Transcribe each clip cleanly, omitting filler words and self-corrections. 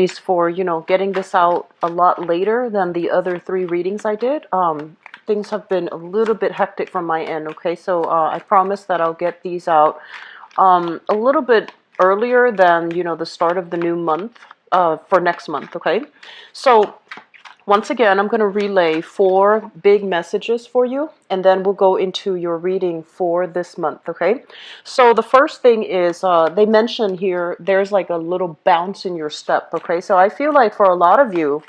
for, getting this out a lot later than the other 3 readings I did. Things have been a little bit hectic from my end, okay? So I promise that I'll get these out a little bit earlier than, the start of the new month for next month, okay? So once again, I'm going to relay 4 big messages for you, and then we'll go into your reading for this month, okay? So the first thing is, they mention here, there's like a little bounce in your step, okay? So I feel like for a lot of you,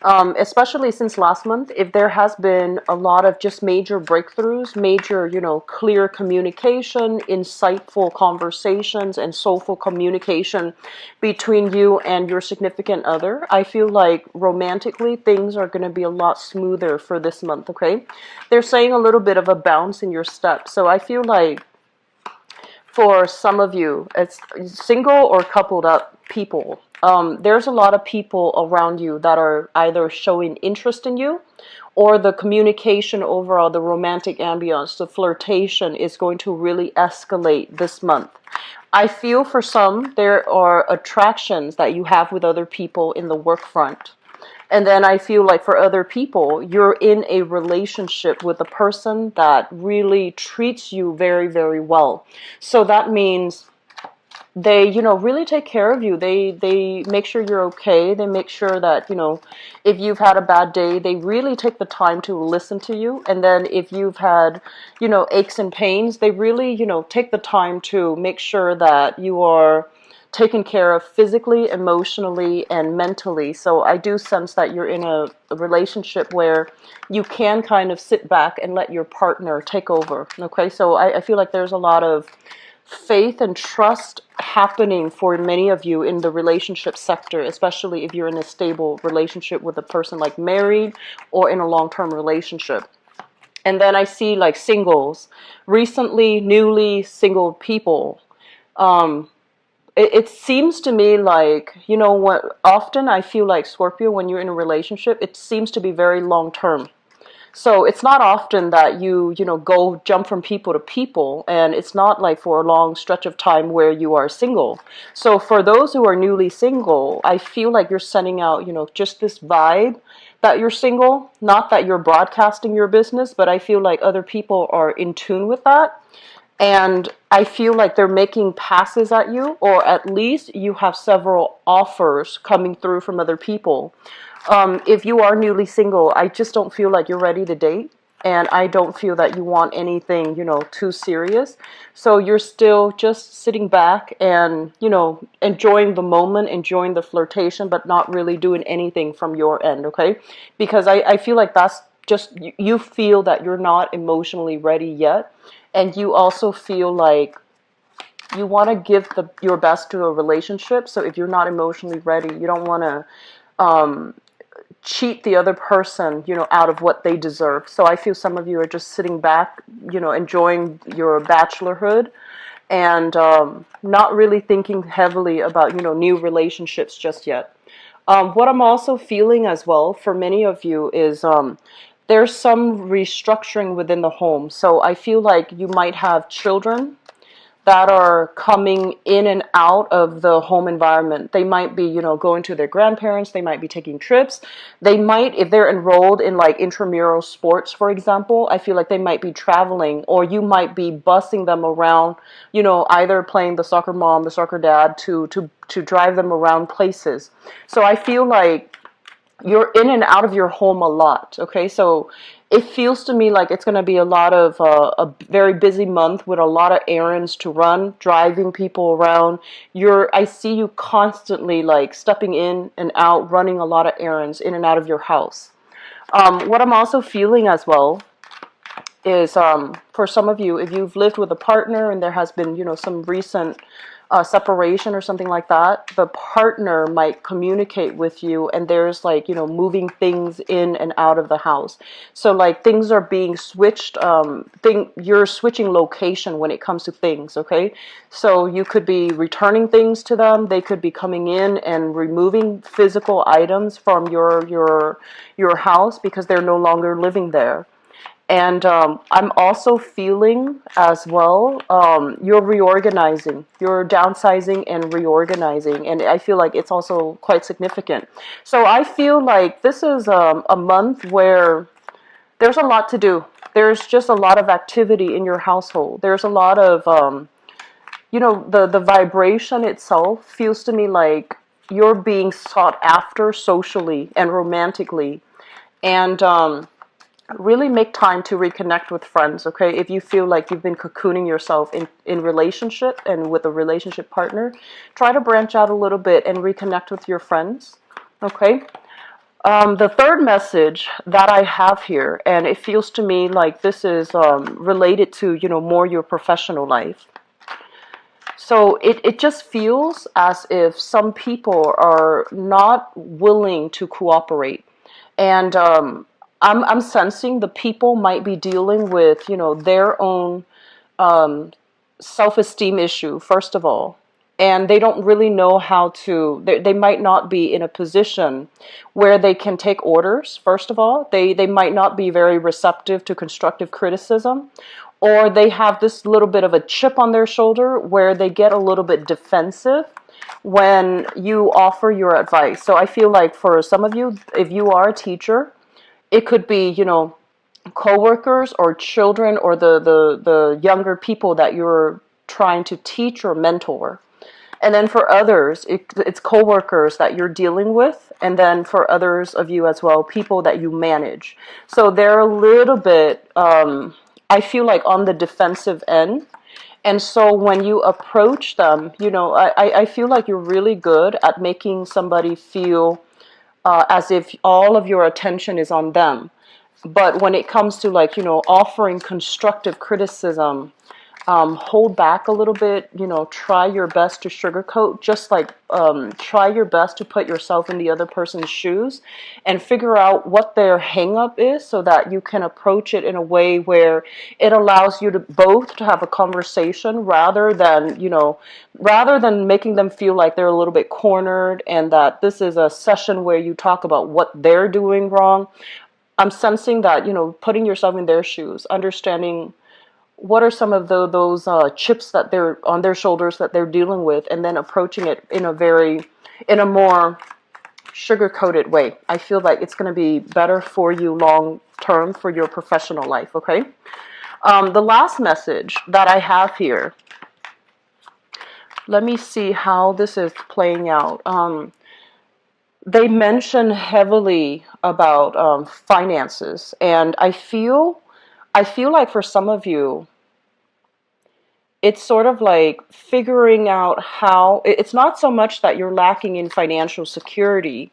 especially since last month, if there has been a lot of just major breakthroughs, major, clear communication, insightful conversations, and soulful communication between you and your significant other, I feel like romantically things are going to be a lot smoother for this month, okay? They're saying a little bit of a bounce in your step. So I feel like for some of you, it's single or coupled up people. There's a lot of people around you that are either showing interest in you, or the communication overall, the romantic ambience, the flirtation is going to really escalate this month. I feel for some, there are attractions that you have with other people in the work front. And then I feel like for other people, you're in a relationship with a person that really treats you very, very well. So that means they, really take care of you. They make sure you're okay. They make sure that, if you've had a bad day, they really take the time to listen to you. And then if you've had, aches and pains, they really, take the time to make sure that you are taken care of physically, emotionally, and mentally. So I do sense that you're in a relationship where you can kind of sit back and let your partner take over. Okay, so I feel like there's a lot of faith and trust happening for many of you in the relationship sector, especially if you're in a stable relationship with a person like married or in a long-term relationship. And then I see like singles, recently, newly single people. It seems to me like, what often I feel like Scorpio, when you're in a relationship, it seems to be very long-term. So it's not often that you go jump from people to people, and it's not like for a long stretch of time where you are single. So for those who are newly single, I feel like you're sending out, just this vibe that you're single, not that you're broadcasting your business, but I feel like other people are in tune with that. And I feel like they're making passes at you, or at least you have several offers coming through from other people. If you are newly single, I just don't feel like you're ready to date. And I don't feel that you want anything, too serious. So you're still just sitting back and, enjoying the moment, enjoying the flirtation, but not really doing anything from your end, okay? Because I feel like that's just, you feel that you're not emotionally ready yet. And you also feel like you want to give your best to a relationship. So if you're not emotionally ready, you don't want to cheat the other person, out of what they deserve. So I feel some of you are just sitting back, enjoying your bachelorhood and not really thinking heavily about, new relationships just yet. What I'm also feeling as well for many of you is there's some restructuring within the home. So I feel like you might have children that are coming in and out of the home environment. They might be, going to their grandparents. They might be taking trips. They might, if they're enrolled in like intramural sports, for example, I feel like they might be traveling, or you might be busing them around, either playing the soccer mom, the soccer dad to drive them around places. So I feel like you're in and out of your home a lot, okay? So it feels to me like it's going to be a lot of a very busy month with a lot of errands to run, driving people around. I see you constantly like stepping in and out, running a lot of errands in and out of your house. What I'm also feeling as well is for some of you, if you've lived with a partner and there has been, some recent separation or something like that, the partner might communicate with you, and there's like, moving things in and out of the house. So like things are being switched, you're switching location when it comes to things, okay? So you could be returning things to them. They could be coming in and removing physical items from your house because they're no longer living there. And I'm also feeling as well, you're reorganizing, you're downsizing and reorganizing. And I feel like it's also quite significant. So I feel like this is a month where there's a lot to do. There's just a lot of activity in your household. There's a lot of, the vibration itself feels to me like you're being sought after socially and romantically. And really make time to reconnect with friends, okay? If you feel like you've been cocooning yourself in relationship and with a relationship partner, try to branch out a little bit and reconnect with your friends, okay? The third message that I have here, and it feels to me like this is related to, more your professional life. So it just feels as if some people are not willing to cooperate. And I'm sensing the people might be dealing with, their own self-esteem issue, first of all. And they don't really know how to, they might not be in a position where they can take orders, first of all. They might not be very receptive to constructive criticism, or they have this little bit of a chip on their shoulder where they get a little bit defensive when you offer your advice. So I feel like for some of you, if you are a teacher, it could be, coworkers or children or the younger people that you're trying to teach or mentor. And then for others, it's coworkers that you're dealing with. And then for others of you as well, people that you manage. So they're a little bit, I feel like, on the defensive end. And so when you approach them, I feel like you're really good at making somebody feel as if all of your attention is on them. But when it comes to, like, offering constructive criticism, hold back a little bit, try your best to sugarcoat, just like try your best to put yourself in the other person's shoes and figure out what their hang up is so that you can approach it in a way where it allows you to both to have a conversation rather than making them feel like they're a little bit cornered and that this is a session where you talk about what they're doing wrong. I'm sensing that, putting yourself in their shoes, understanding what are some of those chips that they're on their shoulders that they're dealing with, and then approaching it in a more sugar-coated way. I feel like it's going to be better for you long term for your professional life, okay? The last message that I have here, let me see how this is playing out. They mention heavily about finances, and I feel like for some of you, it's sort of like figuring out how, it's not so much that you're lacking in financial security,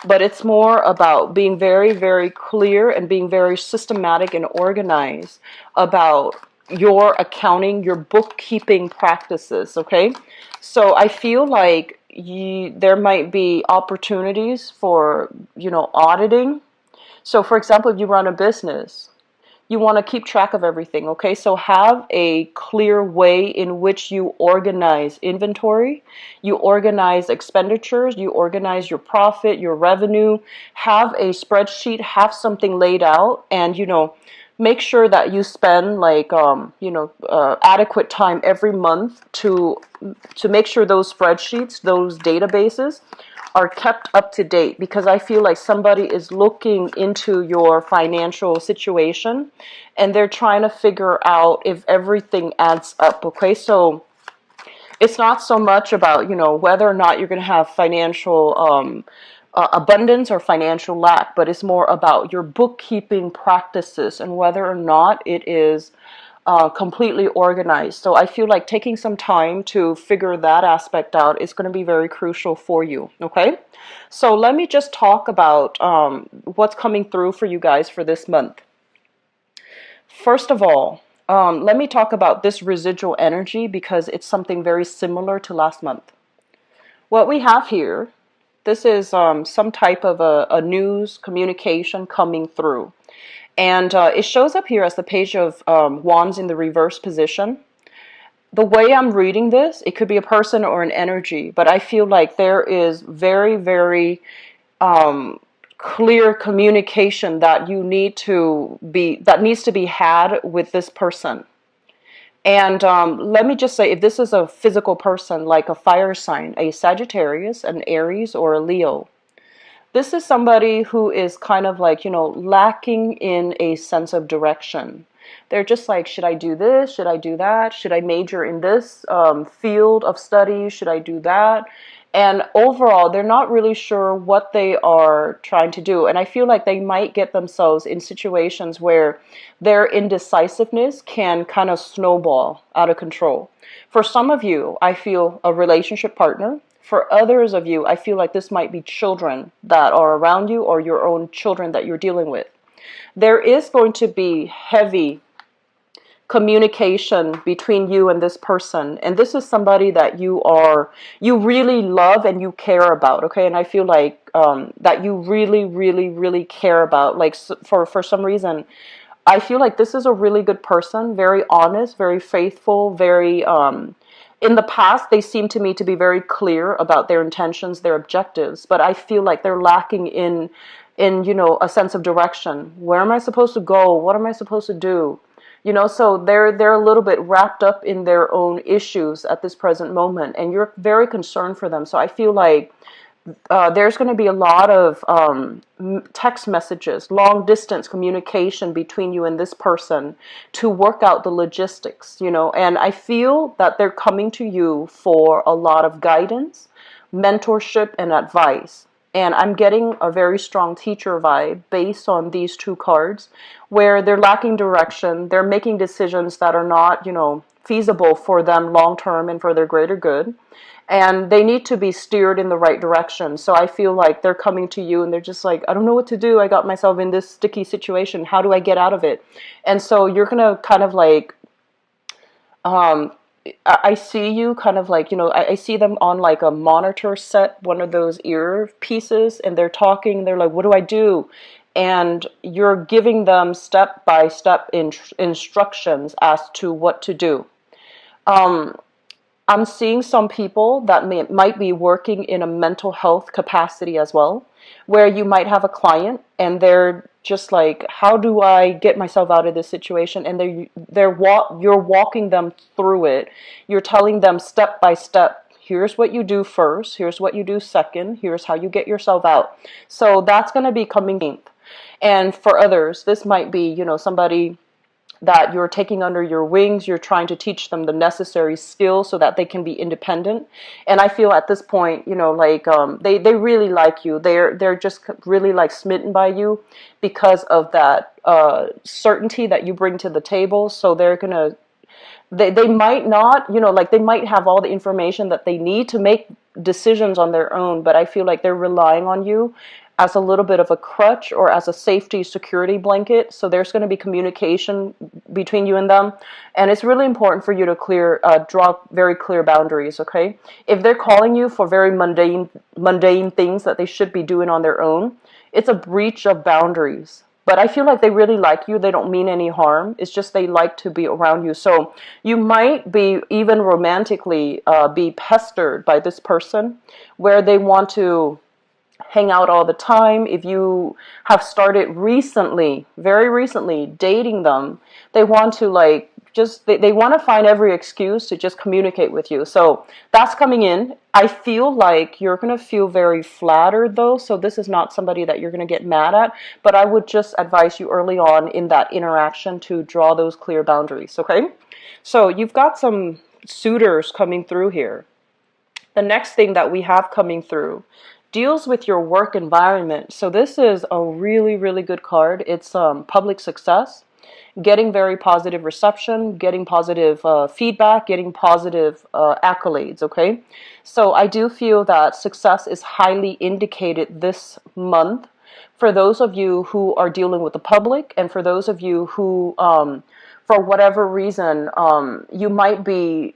but it's more about being very, very clear and being very systematic and organized about your accounting, your bookkeeping practices, okay? So I feel like there might be opportunities for, auditing. So for example, if you run a business, you want to keep track of everything, okay? So have a clear way in which you organize inventory, you organize expenditures, you organize your profit, your revenue, have a spreadsheet, have something laid out, and, make sure that you spend like, adequate time every month to make sure those spreadsheets, those databases are kept up to date, because I feel like somebody is looking into your financial situation and they're trying to figure out if everything adds up, okay? So it's not so much about, whether or not you're going to have financial abundance or financial lack, but it's more about your bookkeeping practices and whether or not it is completely organized. So I feel like taking some time to figure that aspect out is going to be very crucial for you, okay? So let me just talk about what's coming through for you guys for this month. First of all, let me talk about this residual energy because it's something very similar to last month. What we have here, this is some type of a news communication coming through. And it shows up here as the Page of Wands in the reverse position. The way I'm reading this, it could be a person or an energy, but I feel like there is very, very clear communication that needs to be had with this person. And let me just say, if this is a physical person, like a fire sign, a Sagittarius, an Aries, or a Leo, this is somebody who is kind of like, lacking in a sense of direction. They're just like, should I do this? Should I do that? Should I major in this field of study? Should I do that? And overall, they're not really sure what they are trying to do. And I feel like they might get themselves in situations where their indecisiveness can kind of snowball out of control. For some of you, I feel a relationship partner. For others of you, I feel like this might be children that are around you or your own children that you're dealing with. There is going to be heavy communication between you and this person, and this is somebody that you really love and you care about, okay? And I feel like that you really, really, really care about, like, for some reason, I feel like this is a really good person, very honest, very faithful, very in the past they seem to me to be very clear about their intentions, their objectives, but I feel like they're lacking in a sense of direction. Where am I supposed to go? What am I supposed to do? So they're a little bit wrapped up in their own issues at this present moment, and you're very concerned for them. So I feel like there's going to be a lot of text messages, long distance communication between you and this person to work out the logistics, and I feel that they're coming to you for a lot of guidance, mentorship, and advice. And I'm getting a very strong teacher vibe based on these two cards, where they're lacking direction. They're making decisions that are not, feasible for them long term and for their greater good. And they need to be steered in the right direction. So I feel like they're coming to you and they're just like, I don't know what to do. I got myself in this sticky situation. How do I get out of it? And so you're going to kind of like, I see you kind of like, I see them on like a monitor set, one of those earpieces, and they're talking. They're like, what do I do? And you're giving them step-by-step instructions as to what to do. I'm seeing some people that might be working in a mental health capacity as well, where you might have a client and they're just like, how do I get myself out of this situation? And you're walking them through it. You're telling them step by step, here's what you do first, here's what you do second, here's how you get yourself out. So that's going to be coming. And for others, this might be, somebody that you're taking under your wings. You're trying to teach them the necessary skills so that they can be independent. And I feel at this point, they really like you. They're just really like smitten by you because of that certainty that you bring to the table. So they might not, they might have all the information that they need to make decisions on their own, but I feel like they're relying on you as a little bit of a crutch or as a safety security blanket. So there's going to be communication between you and them. And it's really important for you to draw very clear boundaries, okay? If they're calling you for very mundane things that they should be doing on their own, it's a breach of boundaries. But I feel like they really like you. They don't mean any harm. It's just they like to be around you. So you might be even romantically be pestered by this person where they want to hang out all the time. If you have started recently, very recently, dating them, they want to they want to find every excuse to just communicate with you. So that's coming in. I feel like you're going to feel very flattered though. So this is not somebody that you're going to get mad at, but I would just advise you early on in that interaction to draw those clear boundaries. Okay. So you've got some suitors coming through here. The next thing that we have coming through deals with your work environment. So this is a really, really good card. It's public success, getting very positive reception, getting positive feedback, getting positive accolades, okay? So I do feel that success is highly indicated this month for those of you who are dealing with the public, and for those of you who, for whatever reason, you might be,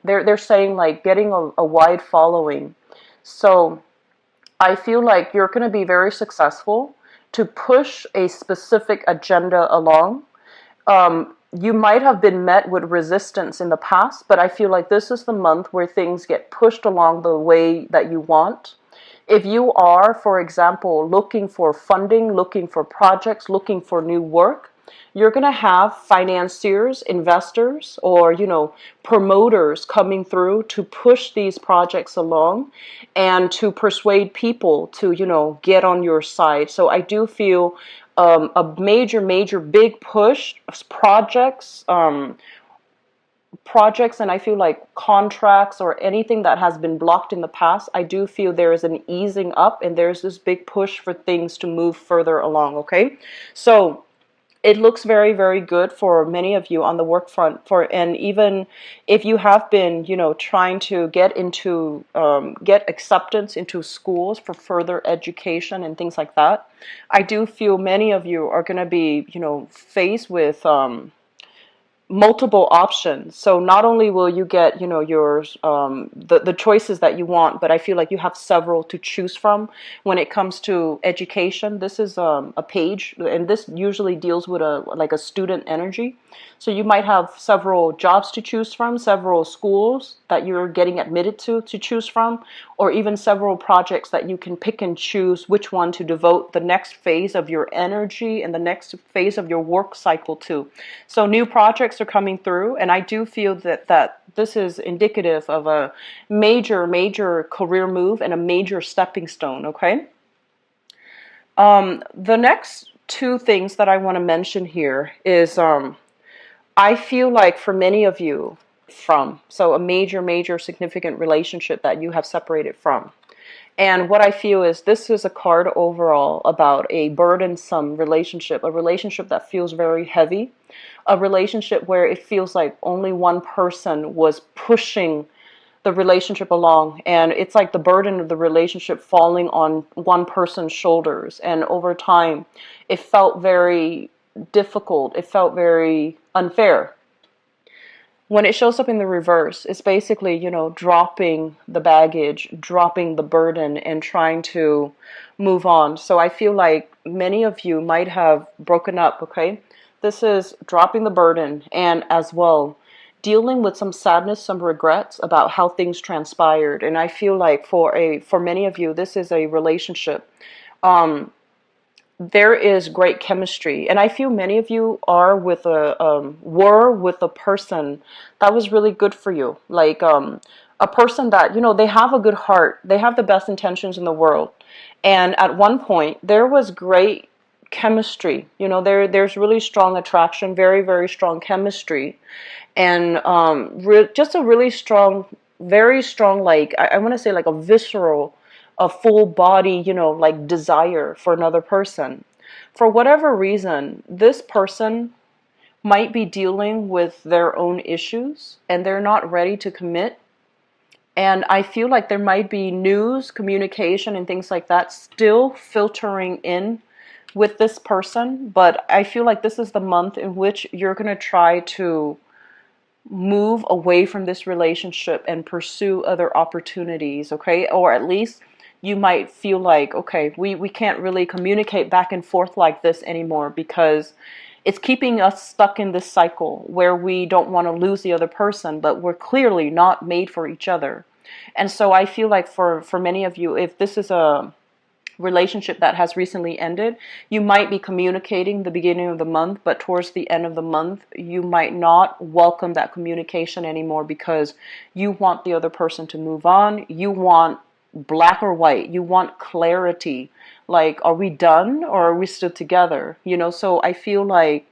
they're saying like getting a wide following. So I feel like you're going to be very successful to push a specific agenda along. You might have been met with resistance in the past, but I feel like this is the month where things get pushed along the way that you want. If you are, for example, looking for funding, looking for projects, looking for new work, you're going to have financiers, investors, or, promoters coming through to push these projects along and to persuade people to, get on your side. So I do feel a major, major big push, projects, and I feel like contracts or anything that has been blocked in the past, I do feel there is an easing up and there's this big push for things to move further along, okay? So it looks very, very good for many of you on the work front, and even if you have been, trying to get acceptance into schools for further education and things like that, I do feel many of you are going to be, faced with multiple options. So not only will you get, yours, the choices that you want, but I feel like you have several to choose from when it comes to education. This is a page, and this usually deals with a student energy. So you might have several jobs to choose from, several schools that you're getting admitted to choose from, or even several projects that you can pick and choose which one to devote the next phase of your energy and the next phase of your work cycle to. So new projects are coming through, and I do feel that this is indicative of a major, major career move and a major stepping stone, okay? The next two things that I want to mention here is I feel like for many of you so a major, major significant relationship that you have separated from. And what I feel is this is a card overall about a burdensome relationship, a relationship that feels very heavy, a relationship where it feels like only one person was pushing the relationship along, and it's like the burden of the relationship falling on one person's shoulders, and over time it felt very difficult, it felt very unfair. When it shows up in the reverse, it's basically, dropping the baggage, dropping the burden, and trying to move on. So I feel like many of you might have broken up, okay? This is dropping the burden, and as well dealing with some sadness, some regrets about how things transpired. And I feel like for many of you, this is a relationship. There is great chemistry, and I feel many of you were with a person that was really good for you, like a person that they have a good heart, they have the best intentions in the world, and at one point there was great chemistry. There's really strong attraction, very, very strong chemistry, and just a really strong, very strong, like I want to say like a visceral, a full body, like desire for another person. For whatever reason, this person might be dealing with their own issues and they're not ready to commit. And I feel like there might be news, communication, and things like that still filtering in with this person. But I feel like this is the month in which you're going to try to move away from this relationship and pursue other opportunities, okay? Or at least you might feel like, okay, we can't really communicate back and forth like this anymore because it's keeping us stuck in this cycle where we don't want to lose the other person, but we're clearly not made for each other. And so I feel like for many of you, if this is a relationship that has recently ended, you might be communicating the beginning of the month, but towards the end of the month, you might not welcome that communication anymore because you want the other person to move on. You want black or white. You want clarity. Like, are we done or are we still together? So I feel like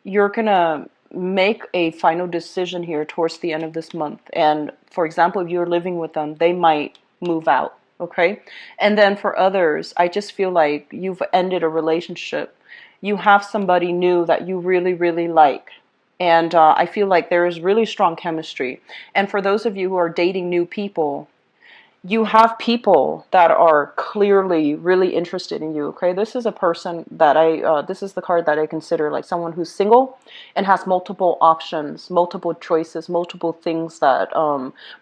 you're going to make a final decision here towards the end of this month. And for example, if you're living with them, they might move out. Okay. And then for others, I just feel like you've ended a relationship. You have somebody new that you really, really like. And I feel like there is really strong chemistry. And for those of you who are dating new people, you have people that are clearly really interested in you, okay? This is a person that this is the card that I consider like someone who's single and has multiple options, multiple choices, multiple things that,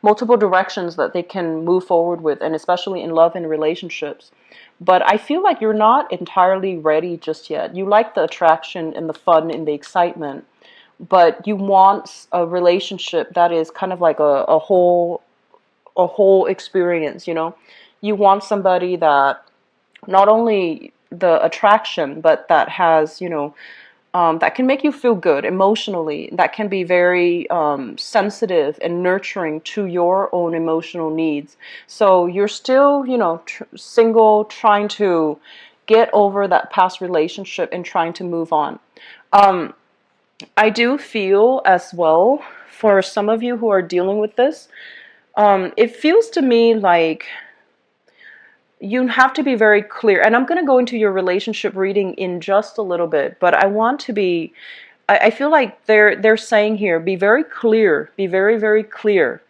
multiple directions that they can move forward with, and especially in love and relationships. But I feel like you're not entirely ready just yet. You like the attraction and the fun and the excitement, but you want a relationship that is kind of like a whole experience. You want somebody that not only the attraction, but that has, that can make you feel good emotionally, that can be very sensitive and nurturing to your own emotional needs. So you're still, single, trying to get over that past relationship and trying to move on. I do feel as well, for some of you who are dealing with this, it feels to me like you have to be very clear. And I'm going to go into your relationship reading in just a little bit, but I want to be, I feel like they're saying here, be very clear, be very, very clear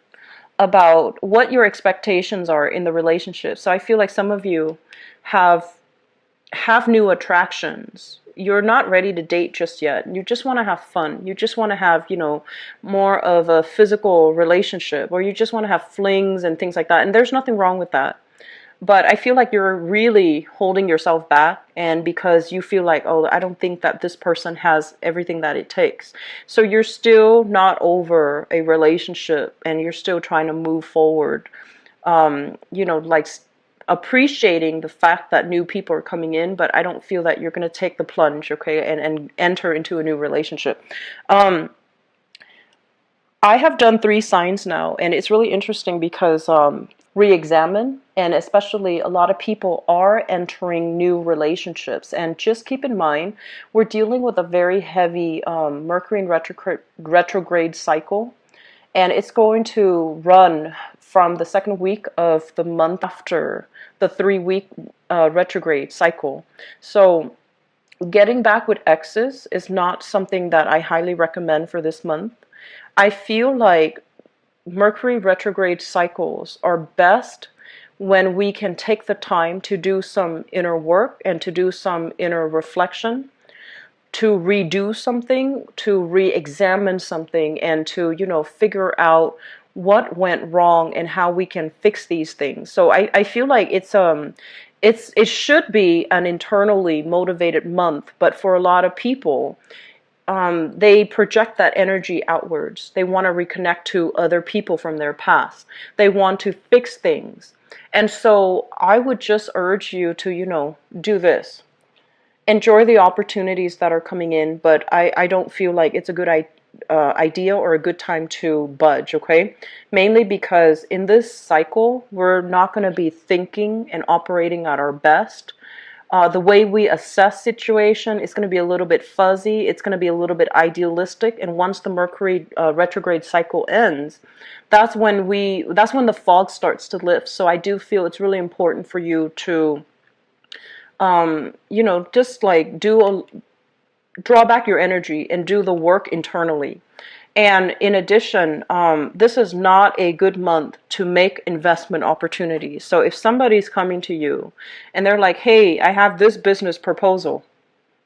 about what your expectations are in the relationship. So I feel like some of you have new attractions. You're not ready to date just yet. You just want to have fun. You just want to have, more of a physical relationship, or you just want to have flings and things like that. And there's nothing wrong with that. But I feel like you're really holding yourself back, and because you feel like, oh, I don't think that this person has everything that it takes. So you're still not over a relationship, and you're still trying to move forward, like appreciating the fact that new people are coming in, but I don't feel that you're going to take the plunge, okay, and enter into a new relationship. I have done 3 signs now, and it's really interesting because re-examine, and especially a lot of people are entering new relationships. And just keep in mind, we're dealing with a very heavy Mercury in retrograde cycle, and it's going to run from the second week of the month after the 3-week retrograde cycle. So getting back with exes is not something that I highly recommend for this month. I feel like Mercury retrograde cycles are best when we can take the time to do some inner work and to do some inner reflection, to redo something, to re-examine something, and to, figure out what went wrong and how we can fix these things. So I feel like it should be an internally motivated month, but for a lot of people, they project that energy outwards. They want to reconnect to other people from their past. They want to fix things. And so I would just urge you to, do this. Enjoy the opportunities that are coming in, but I don't feel like it's a good idea or a good time to budge, okay? Mainly because in this cycle, we're not going to be thinking and operating at our best. The way we assess situation is going to be a little bit fuzzy. It's going to be a little bit idealistic. And once the Mercury retrograde cycle ends, that's when the fog starts to lift. So I do feel it's really important for you to, just like draw back your energy and do the work internally. And in addition, this is not a good month to make investment opportunities. So if somebody's coming to you and they're like, hey, I have this business proposal.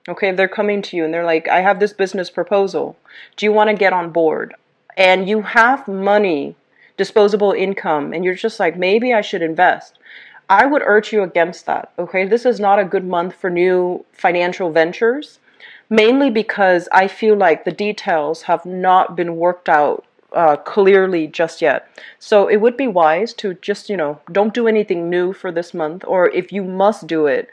Okay, they're coming to you and they're like, I have this business proposal. Do you want to get on board? And you have money, disposable income, and you're just like, maybe I should invest. I would urge you against that. Okay, this is not a good month for new financial ventures. Mainly because I feel like the details have not been worked out clearly just yet. So it would be wise to just, don't do anything new for this month. Or if you must do it,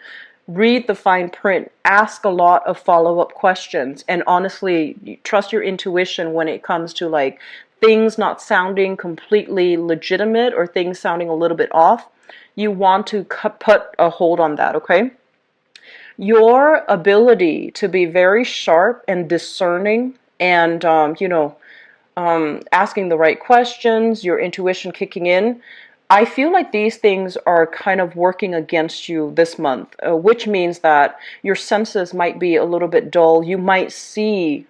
read the fine print, ask a lot of follow-up questions, and honestly, trust your intuition when it comes to like things not sounding completely legitimate or things sounding a little bit off. You want to put a hold on that, okay? Your ability to be very sharp and discerning and, asking the right questions, your intuition kicking in, I feel like these things are kind of working against you this month, which means that your senses might be a little bit dull. You might see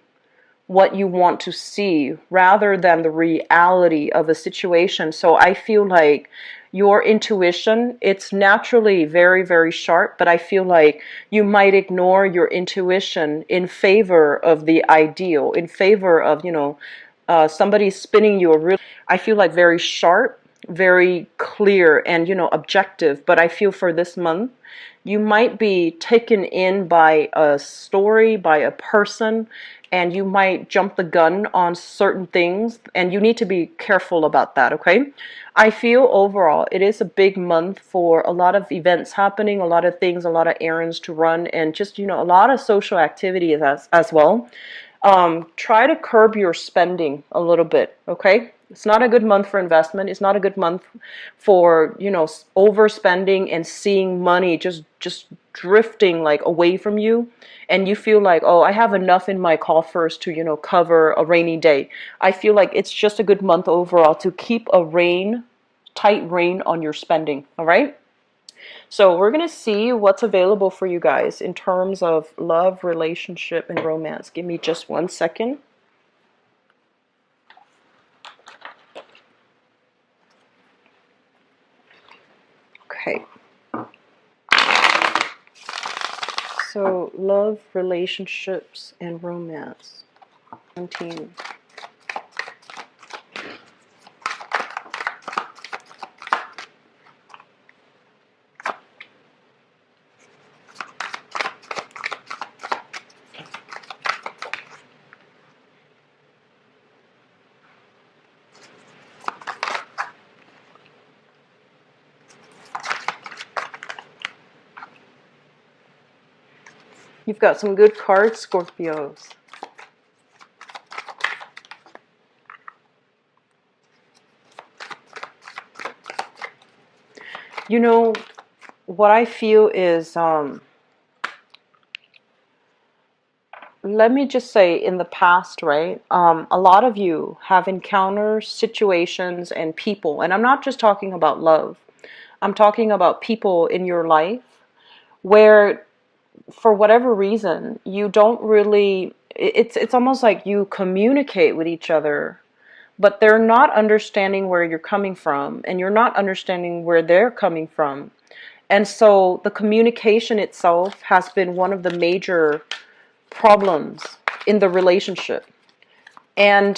what you want to see rather than the reality of a situation. So I feel like your intuition, it's naturally very, very sharp, but I feel like you might ignore your intuition in favor of the ideal, in favor of, somebody spinning you a real, I feel like very sharp, very clear and, objective. But I feel for this month, you might be taken in by a story, by a person, and you might jump the gun on certain things, and you need to be careful about that, okay? I feel overall it is a big month for a lot of events happening, a lot of things, a lot of errands to run, and just, a lot of social activities as well. Try to curb your spending a little bit, okay? It's not a good month for investment. It's not a good month for, overspending and seeing money just drifting like away from you. And you feel like, oh, I have enough in my coffers to, cover a rainy day. I feel like it's just a good month overall to keep a tight rein on your spending, all right? So we're going to see what's available for you guys in terms of love, relationship, and romance. Give me just 1 second. Okay. So love, relationships, and romance. 17. You've got some good cards, Scorpios. What I feel is, let me just say, in the past, right, a lot of you have encountered situations and people, and I'm not just talking about love. I'm talking about people in your life where, for whatever reason, you don't really, it's almost like you communicate with each other, but they're not understanding where you're coming from, and you're not understanding where they're coming from. And so the communication itself has been one of the major problems in the relationship. And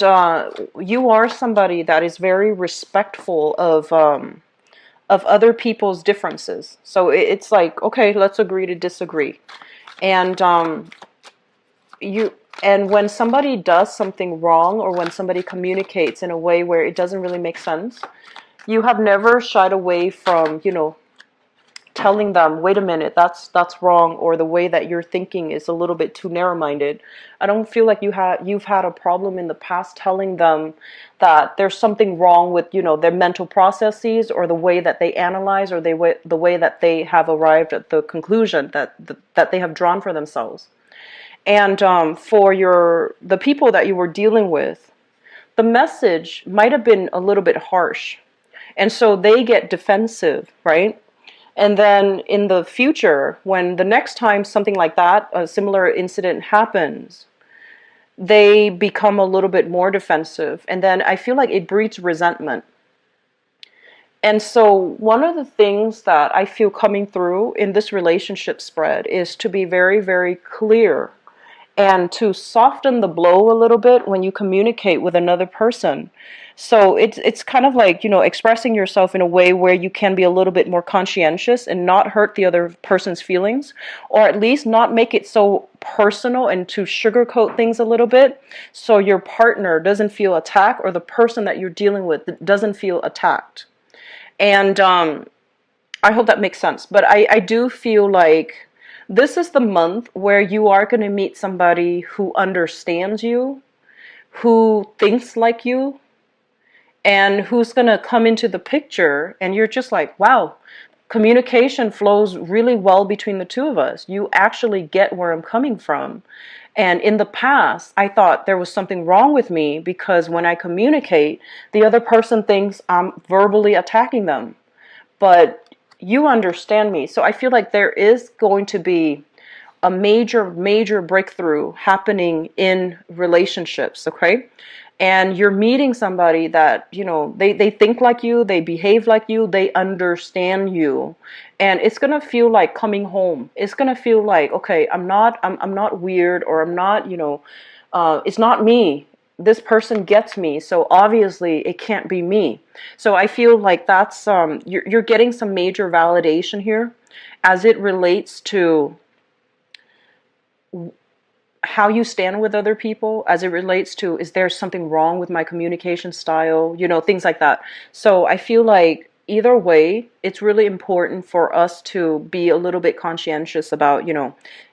you are somebody that is very respectful of other people's differences. So it's like, okay, let's agree to disagree. And when somebody does something wrong, or when somebody communicates in a way where it doesn't really make sense, you have never shied away from, telling them, wait a minute, that's wrong, or the way that you're thinking is a little bit too narrow-minded. I don't feel like you've had a problem in the past telling them that there's something wrong with, their mental processes, or the way that they analyze, or the way that they have arrived at the conclusion that they have drawn for themselves. And for the people that you were dealing with, the message might have been a little bit harsh, and so they get defensive, right? And then in the future, when the next time something like that, a similar incident happens, they become a little bit more defensive. And then I feel like it breeds resentment. And so one of the things that I feel coming through in this relationship spread is to be very, very clear, and to soften the blow a little bit when you communicate with another person. So it's kind of like, expressing yourself in a way where you can be a little bit more conscientious and not hurt the other person's feelings, or at least not make it so personal, and to sugarcoat things a little bit so your partner doesn't feel attacked, or the person that you're dealing with doesn't feel attacked. And I hope that makes sense. But I do feel like this is the month where you are going to meet somebody who understands you, who thinks like you, and who's going to come into the picture, and you're just like, wow, communication flows really well between the two of us. You actually get where I'm coming from. And in the past, I thought there was something wrong with me, because when I communicate, the other person thinks I'm verbally attacking them. But you understand me. So I feel like there is going to be a major, major breakthrough happening in relationships, okay? And you're meeting somebody that, they think like you, they behave like you, they understand you. And it's going to feel like coming home. It's going to feel like, okay, I'm not weird, or I'm not, it's not me. This person gets me, so obviously it can't be me. So I feel like that's, you're getting some major validation here as it relates to how you stand with other people as it relates to, is there something wrong with my communication style, things like that. So I feel like either way, it's really important for us to be a little bit conscientious about,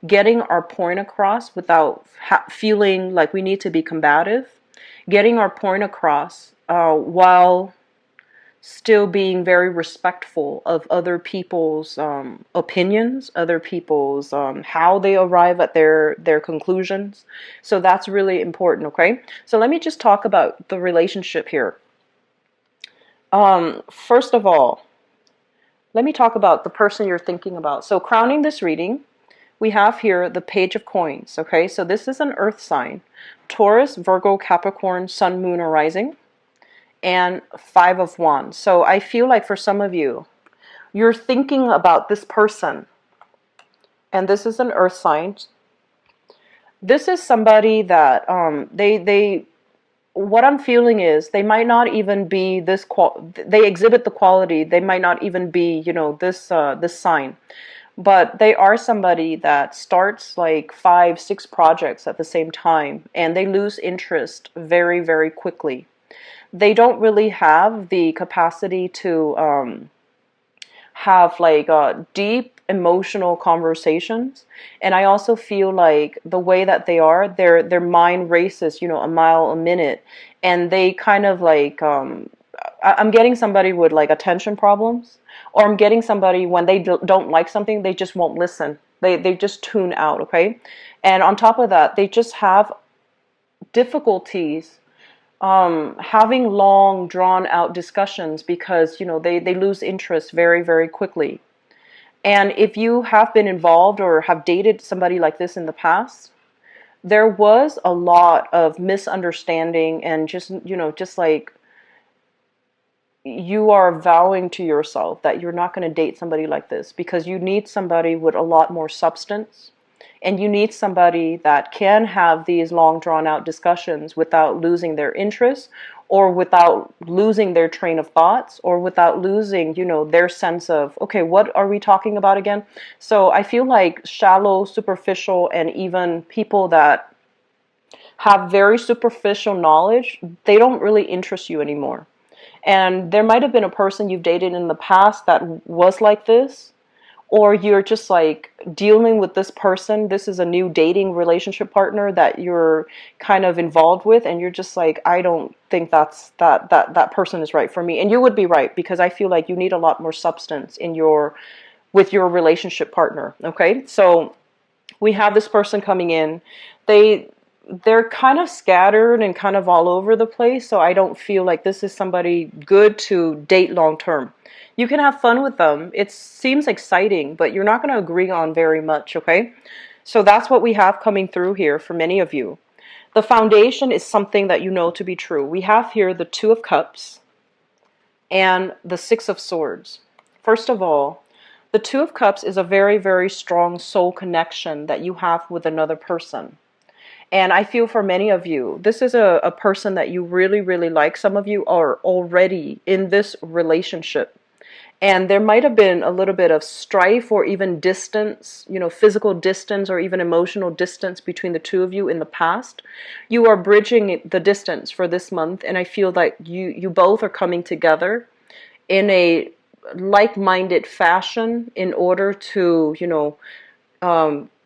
getting our point across without feeling like we need to be combative, getting our point across while still being very respectful of other people's opinions, other people's how they arrive at their conclusions. So that's really important. Okay, so let me just talk about the relationship here. First of all, let me talk about the person you're thinking about. So crowning this reading, we have here the Page of Coins. Okay, so this is an earth sign: Taurus, Virgo, Capricorn, Sun, Moon, or Rising, and Five of Wands. So I feel like for some of you, you're thinking about this person, and this is an earth sign. This is somebody that they what I'm feeling is they might not even be this they exhibit the quality, they might not even be, this sign, but they are somebody that starts like 5, 6 projects at the same time, and they lose interest very, very quickly. They don't really have the capacity to have like deep emotional conversations. And I also feel like the way that they are, their mind races, a mile a minute, and they kind of like I'm getting somebody with like attention problems, or I'm getting somebody when they don't like something, they just won't listen. They just tune out. Okay, and on top of that, they just have difficulties having long drawn out discussions, because they lose interest very, very quickly. And if you have been involved or have dated somebody like this in the past, there was a lot of misunderstanding, and just like you are vowing to yourself that you're not going to date somebody like this, because you need somebody with a lot more substance. And you need somebody that can have these long drawn out discussions without losing their interest, or without losing their train of thoughts, or without losing, their sense of, okay, what are we talking about again? So I feel like shallow, superficial, and even people that have very superficial knowledge, they don't really interest you anymore. And there might have been a person you've dated in the past that was like this, or you're just like dealing with this person. This is a new dating relationship partner that you're kind of involved with, and you're just like, I don't think that person is right for me. And you would be right, because I feel like you need a lot more substance with your relationship partner. Okay, so we have this person coming in. They're kind of scattered and kind of all over the place, so I don't feel like this is somebody good to date long term. You can have fun with them. It seems exciting, but you're not going to agree on very much, okay? So that's what we have coming through here for many of you. The foundation is something that you know to be true. We have here the Two of Cups and the Six of Swords. First of all, the Two of Cups is a very, very strong soul connection that you have with another person. And I feel for many of you, this is a person that you really, really like. Some of you are already in this relationship. And there might have been a little bit of strife, or even distance, physical distance, or even emotional distance between the two of you in the past. You are bridging the distance for this month, and I feel that you both are coming together in a like-minded fashion in order to,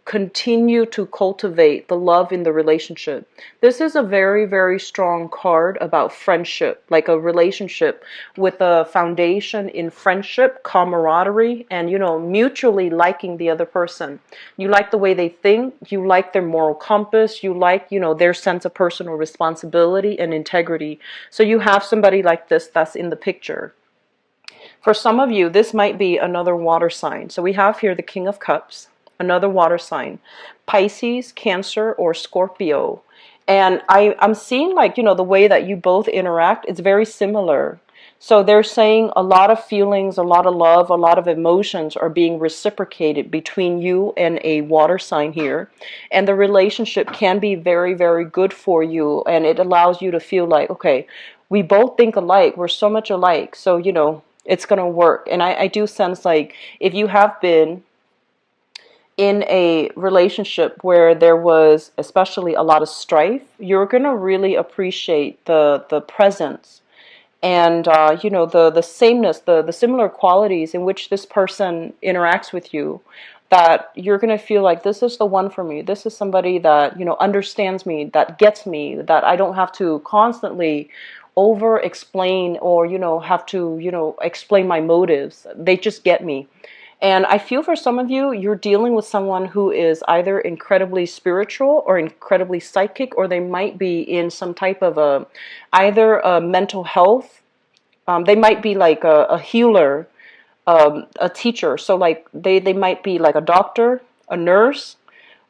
continue to cultivate the love in the relationship. This is a very, very strong card about friendship, like a relationship with a foundation in friendship, camaraderie, and, mutually liking the other person. You like the way they think, you like their moral compass, you like, their sense of personal responsibility and integrity. So you have somebody like this that's in the picture. For some of you, this might be another water sign. So we have here the King of Cups, another water sign: Pisces, Cancer, or Scorpio. And I'm seeing like, the way that you both interact, it's very similar. So they're saying a lot of feelings, a lot of love, a lot of emotions are being reciprocated between you and a water sign here. And the relationship can be very, very good for you. And it allows you to feel like, okay, we both think alike. We're so much alike. So, it's going to work. And I do sense like if you have been in a relationship where there was especially a lot of strife, you're going to really appreciate the presence and the sameness, the similar qualities in which this person interacts with you, that you're going to feel like this is the one for me. This is somebody that understands me, that gets me, that I don't have to constantly over explain or have to explain my motives. They just get me. And I feel for some of you, you're dealing with someone who is either incredibly spiritual or incredibly psychic, or they might be in some type of either a mental health. They might be like a healer, a teacher. So like they might be like a doctor, a nurse,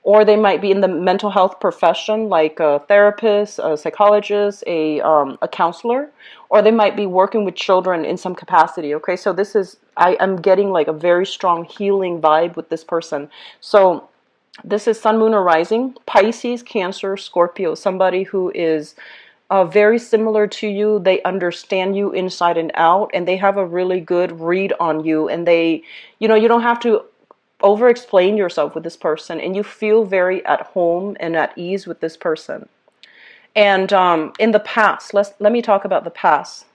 or they might be in the mental health profession, like a therapist, a psychologist, a counselor, or they might be working with children in some capacity. Okay, so this is, I am getting like a very strong healing vibe with this person. So this is Sun, Moon, or Rising, Pisces, Cancer, Scorpio, somebody who is very similar to you. They understand you inside and out, and they have a really good read on you, and they, you don't have to over explain yourself with this person, and you feel very at home and at ease with this person. And in the past, let me talk about the past.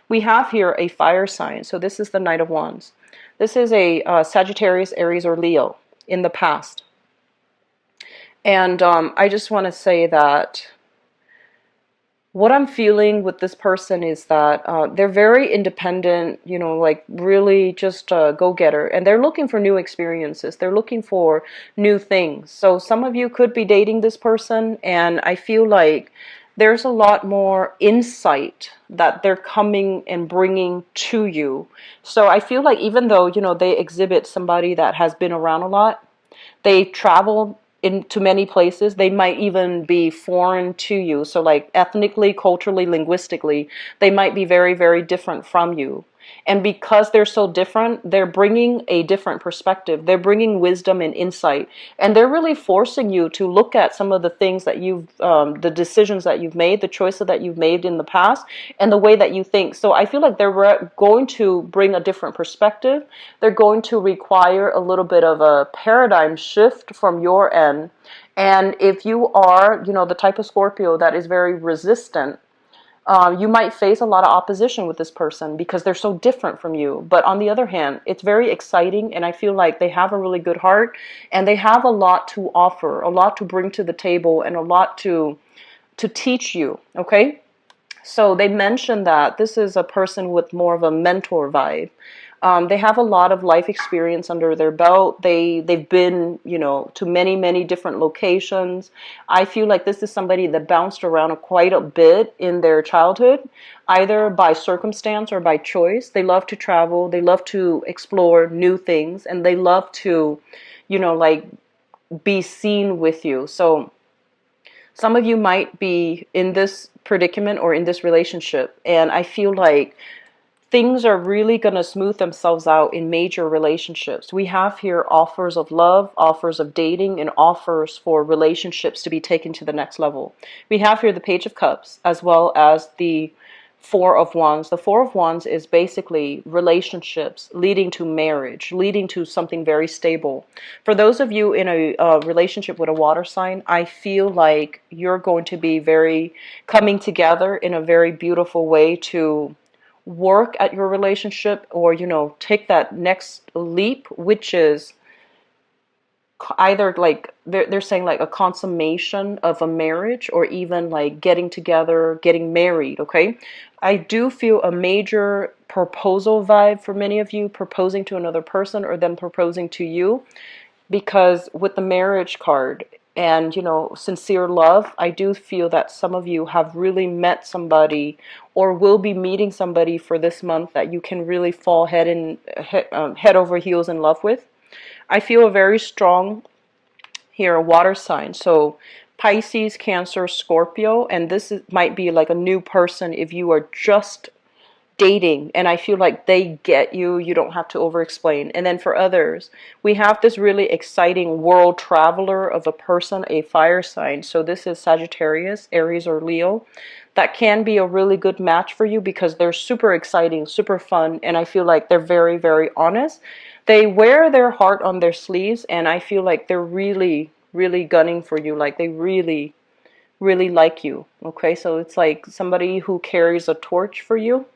We have here a fire sign, so this is the Knight of Wands. This is a Sagittarius, Aries, or Leo in the past. And I just want to say that what I'm feeling with this person is that they're very independent, like really just a go-getter, and they're looking for new experiences. They're looking for new things. So some of you could be dating this person, and I feel like there's a lot more insight that they're coming and bringing to you. So I feel like even though, they exhibit somebody that has been around a lot, they travel into many places, they might even be foreign to you. So like ethnically, culturally, linguistically, they might be very, very different from you. And because they're so different, they're bringing a different perspective. They're bringing wisdom and insight. And they're really forcing you to look at some of the things that the decisions that you've made, the choices that you've made in the past, and the way that you think. So I feel like they're going to bring a different perspective. They're going to require a little bit of a paradigm shift from your end. And if you are, the type of Scorpio that is very resistant, you might face a lot of opposition with this person because they're so different from you. But on the other hand, it's very exciting, and I feel like they have a really good heart, and they have a lot to offer, a lot to bring to the table, and a lot to teach you, okay? So they mentioned that this is a person with more of a mentor vibe. They have a lot of life experience under their belt. They've been, to many, many different locations. I feel like this is somebody that bounced around quite a bit in their childhood, either by circumstance or by choice. They love to travel. They love to explore new things, and they love to, like be seen with you. So some of you might be in this predicament or in this relationship, and I feel like things are really going to smooth themselves out in major relationships. We have here offers of love, offers of dating, and offers for relationships to be taken to the next level. We have here the Page of Cups as well as the Four of Wands. The Four of Wands is basically relationships leading to marriage, leading to something very stable. For those of you in a relationship with a water sign, I feel like you're going to be very coming together in a very beautiful way to work at your relationship, or take that next leap, which is either like they're saying like a consummation of a marriage, or even like getting together, getting married. Okay, I do feel a major proposal vibe for many of you, proposing to another person or them proposing to you, because with the marriage card and sincere love, I do feel that some of you have really met somebody or will be meeting somebody for this month that you can really fall head over heels in love with. I feel a very strong here water sign, so Pisces, Cancer, Scorpio, and might be like a new person if you are just dating, and I feel like they get you. You don't have to over explain. And then for others, we have this really exciting world traveler of a person, a fire sign. So this is Sagittarius, Aries, or Leo. That can be a really good match for you because they're super exciting, super fun, and I feel like they're very, very honest. They wear their heart on their sleeves, and I feel like they're really, really gunning for you. Like they really, really like you. Okay, so it's like somebody who carries a torch for you.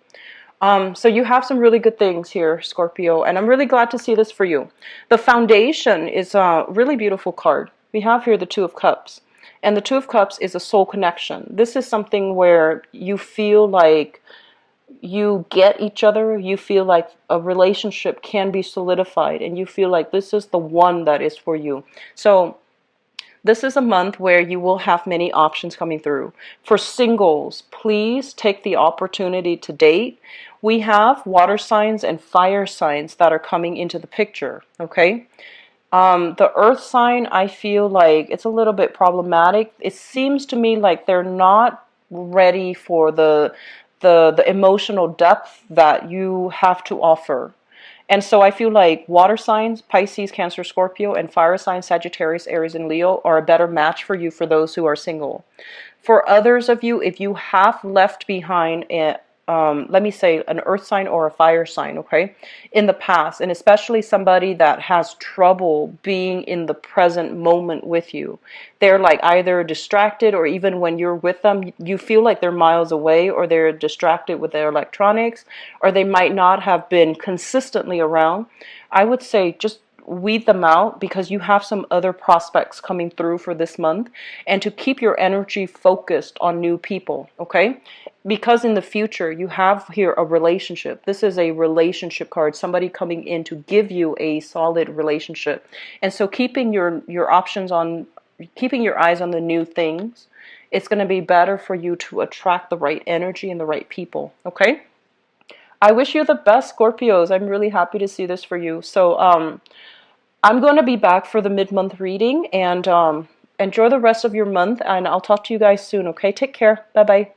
So you have some really good things here, Scorpio, and I'm really glad to see this for you. The Foundation is a really beautiful card. We have here the Two of Cups, and the Two of Cups is a soul connection. This is something where you feel like you get each other, you feel like a relationship can be solidified, and you feel like this is the one that is for you. So this is a month where you will have many options coming through. For singles, please take the opportunity to date. We have water signs and fire signs that are coming into the picture, okay? The earth sign, I feel like it's a little bit problematic. It seems to me like they're not ready for the emotional depth that you have to offer. And so I feel like water signs, Pisces, Cancer, Scorpio, and fire signs, Sagittarius, Aries, and Leo are a better match for you for those who are single. For others of you, if you have left behind let me say an earth sign or a fire sign, okay, in the past, and especially somebody that has trouble being in the present moment with you. They're like either distracted, or even when you're with them, you feel like they're miles away, or they're distracted with their electronics, or they might not have been consistently around. I would say just weed them out, because you have some other prospects coming through for this month, and to keep your energy focused on new people, okay? Because in the future you have here a relationship. This is a relationship card, somebody coming in to give you a solid relationship. And so keeping your options on, keeping your eyes on the new things, it's going to be better for you to attract the right energy and the right people, okay? I wish you the best, Scorpios. I'm really happy to see this for you. So I'm going to be back for the mid-month reading, and enjoy the rest of your month, and I'll talk to you guys soon, okay? Take care. Bye-bye.